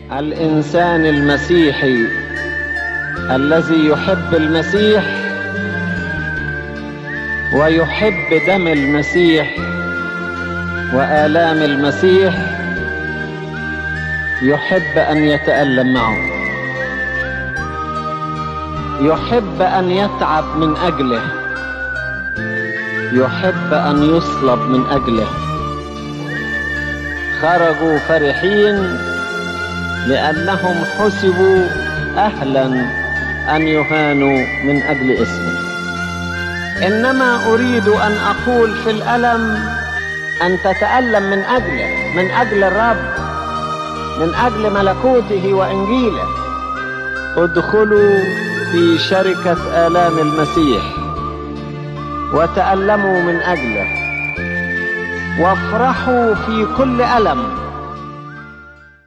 الإنسان المسيحي الذي يحب المسيح ويحب دم المسيح وآلام المسيح يحب أن يتألم معه، يحب أن يتعب من أجله، يحب أن يصلب من أجله. خرجوا فرحين لأنهم حسبوا أهلا أن يهانوا من أجل اسمه. إنما أريد أن أقول في الألم أن تتألم من أجله، من أجل الرب، من أجل ملكوته وإنجيله. ادخلوا في شركة آلام المسيح وتألموا من أجله، وافرحوا في كل ألم،